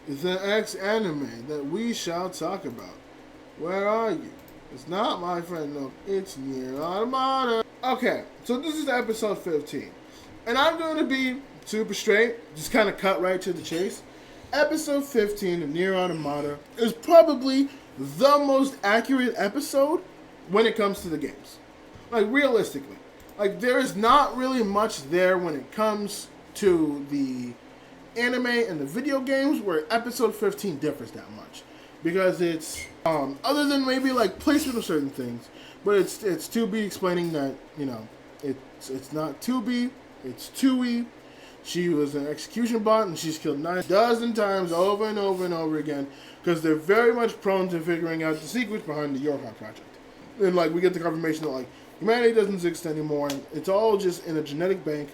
the X anime that we shall talk about. Where are you? It's not my friend, no. It's Nier Automata. Okay, so this is episode 15. And I'm going to be super straight, just kind of cut right to the chase. Episode 15 of Nier Automata is probably the most accurate episode when it comes to the games. Like, realistically. Like, there is not really much there when it comes to the anime and the video games where episode 15 differs that much. Because it's, other than maybe, like, placement of certain things, but it's 2B explaining that, you know, it's not 2B, it's 2E. She was an execution bot, and she's killed 9 dozen times over and over and over again, because they're very much prone to figuring out the secrets behind the Yokai project. And, like, we get the confirmation that, like, humanity doesn't exist anymore. It's all just in a genetic bank.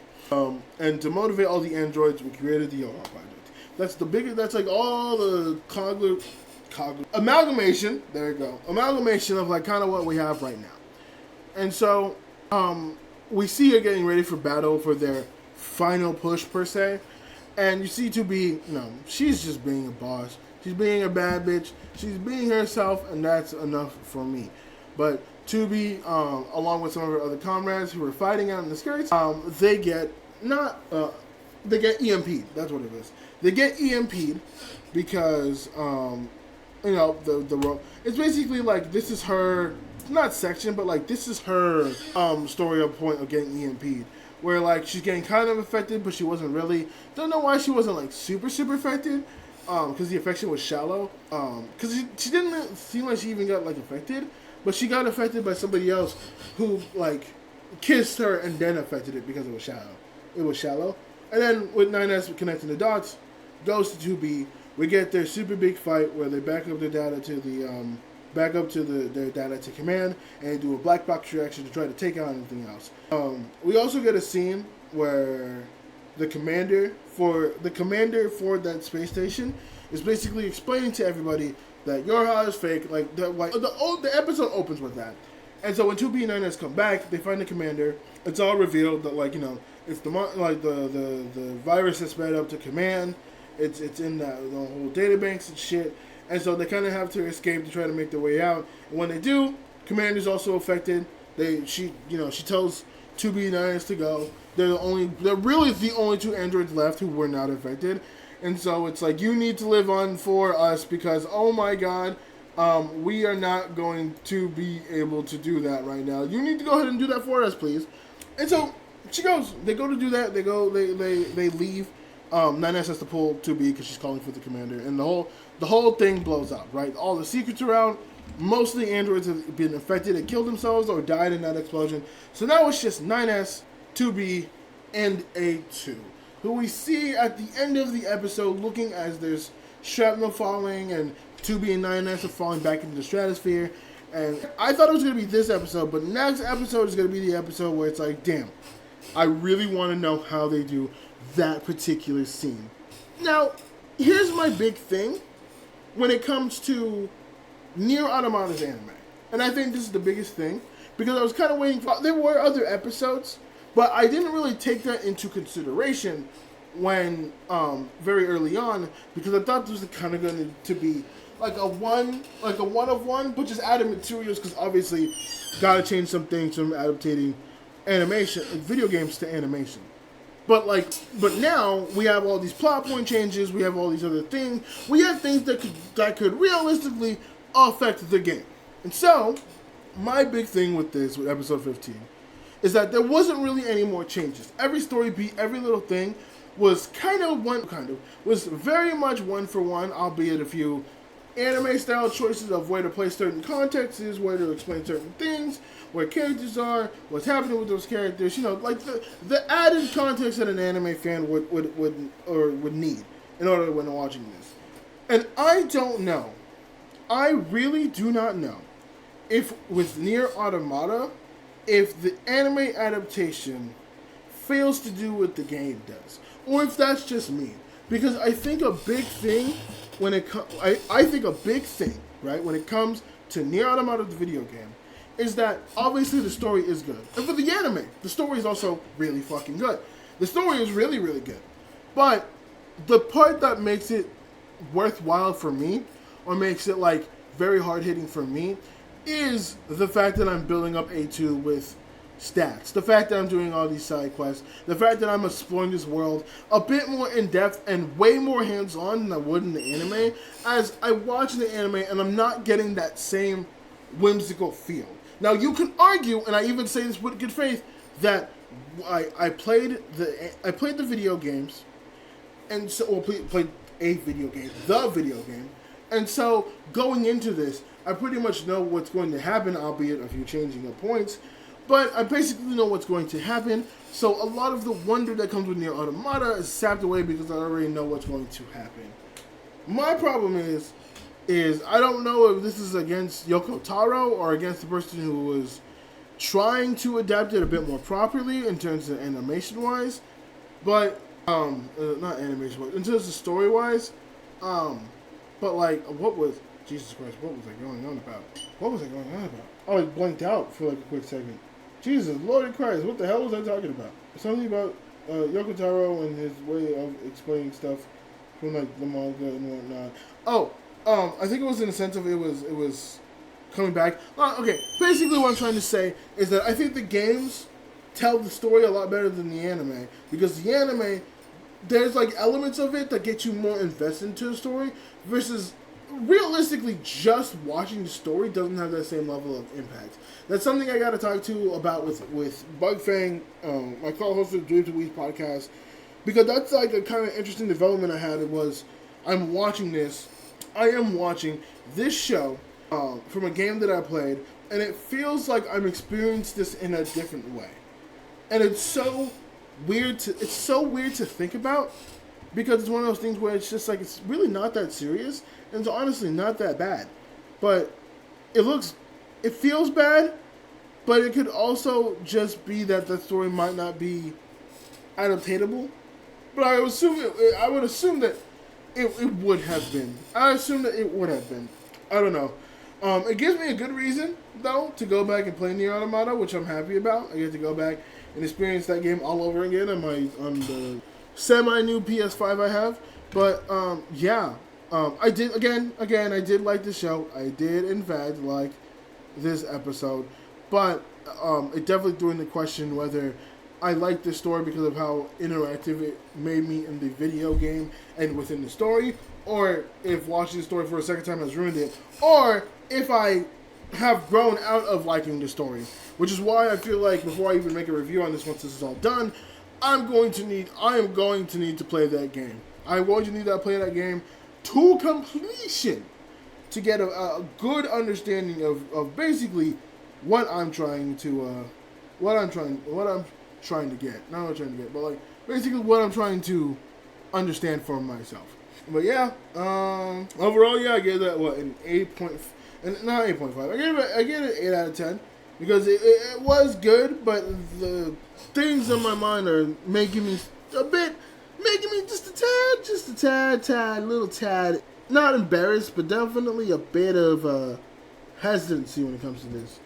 And to motivate all the androids, we created the Yokai project. That's the biggest, that's like all the amalgamation, there you go, amalgamation of, like, kind of what we have right now. And so, we see her getting ready for battle for their final push, per se. And you see 2B, you know, she's just being a boss. She's being a bad bitch. She's being herself, and that's enough for me. But 2B, along with some of her other comrades who are fighting out in the skirts, they get they get EMP'd. That's what it is. They get EMP'd because, you know, the it's basically like, this is her, not section, but like, this is her story of point of getting EMP'd. Where, like, she's getting kind of affected, but she wasn't really. Don't know why she wasn't, like, super affected. Because the affection was shallow. Because she didn't seem like she even got, like, affected. But she got affected by somebody else who, like, kissed her and then affected it because it was shallow. It was shallow. And then with 9S connecting the dots, goes to 2B. We get their super big fight where they back up their data to the, their data to command and do a black box reaction to try to take out anything else. We also get a scene where the commander for that space station is basically explaining to everybody that Yorha is fake. Like, the episode opens with that. And so when 2B and 9S come back, they find the commander. It's all revealed that, like, you know, it's the virus that spread up to command. It's in the whole databanks and shit. And so they kind of have to escape to try to make their way out. And when they do, Commander's also affected. She tells 2B and 9S to go. They're really the only 2 androids left who were not affected. And so it's like, you need to live on for us because, oh my god, we are not going to be able to do that right now. You need to go ahead and do that for us, please. And so she goes. They go to do that. They leave. 9S has to pull 2B because she's calling for the commander. And the whole thing blows up, right? All the secrets around. Most of the androids have been affected and killed themselves or died in that explosion. So now it's just 9S, 2B, and A2, who we see at the end of the episode looking as there's shrapnel falling and 2B and 9S are falling back into the stratosphere. And I thought it was going to be this episode, but next episode is going to be the episode where it's like, damn, I really want to know how they do that particular scene. Now, here's my big thing when it comes to Nier Automata's anime. And I think this is the biggest thing, because I was kind of waiting for... There were other episodes, but I didn't really take that into consideration when, very early on, because I thought this was kind of going to be like a one of one, but just added materials, because obviously gotta change some things from adaptating animation, video games to animation. But now we have all these plot point changes. We have all these other things. We have things that could realistically affect the game. And so, my big thing with episode 15, is that there wasn't really any more changes. Every story beat, every little thing was was very much one for one, albeit a few anime style choices of where to place certain contexts, where to explain certain things, where characters are, what's happening with those characters, you know, like the added context that an anime fan would need in order when watching this. And I don't know. I really do not know if with Nier Automata, if the anime adaptation fails to do what the game does, or if that's just me. Because I think a big thing when it comes to Nier Automata, the video game, is that obviously the story is good. And for the anime, the story is also really fucking good. The story is really, really good. But the part that makes it worthwhile for me, or makes it like very hard hitting for me, is the fact that I'm building up A2 with stats. The fact that I'm doing all these side quests. The fact that I'm exploring this world a bit more in depth and way more hands on than I would in the anime. As I watch the anime and I'm not getting that same whimsical feel. Now you can argue, and I even say this with good faith, that I played the video games, and so played a video game, the video game, and so going into this, I pretty much know what's going to happen, albeit a few changing of points, but I basically know what's going to happen. So a lot of the wonder that comes with Nier Automata is sapped away because I already know what's going to happen. My problem is I don't know if this is against Yoko Taro or against the person who was trying to adapt it a bit more properly in terms of animation-wise, but not animation-wise, in terms of story-wise, but like, Jesus Christ, what was I going on about? Oh, I blanked out for like a quick second. Jesus, Lord Christ, what the hell was I talking about? Something about Yoko Taro and his way of explaining stuff from like the manga and whatnot. Oh, I think it was in the sense of it was coming back. Okay, basically what I'm trying to say is that I think the games tell the story a lot better than the anime, because the anime, there's like elements of it that get you more invested into the story, versus realistically just watching the story doesn't have that same level of impact. That's something I got to talk to about with Bug Fang, my co-host of Dreams of Weeds podcast, because that's like a kind of interesting development I had. It was, I am watching this show from a game that I played, and it feels like I'm experiencing this in a different way. And it's so weird to think about, because it's one of those things where it's just like, it's really not that serious, and it's honestly not that bad. But it feels bad, but it could also just be that the story might not be adaptatable. But I would assume that it would have been. I assume that it would have been. I don't know. It gives me a good reason, though, to go back and play Nier Automata, which I'm happy about. I get to go back and experience that game all over again on the semi-new PS5 I have. But, yeah. I did, I did like the show. I did, in fact, like this episode. But, it definitely threw into question whether I liked the story because of how interactive it made me in the video game and within the story, or if watching the story for a second time has ruined it, or if I have grown out of liking the story, which is why I feel like before I even make a review on this, once this is all done, I am going to need to play that game. I'm going to need to play that game to completion to get a good understanding of basically what I'm trying to get. Not what I'm trying to get, but like basically what I'm trying to understand for myself. But yeah, overall, yeah, I gave that an 8.5, and not 8.5. I gave it 8 out of 10 because it was good, but the things in my mind are making me just a little tad, not embarrassed, but definitely a bit of hesitancy when it comes to this.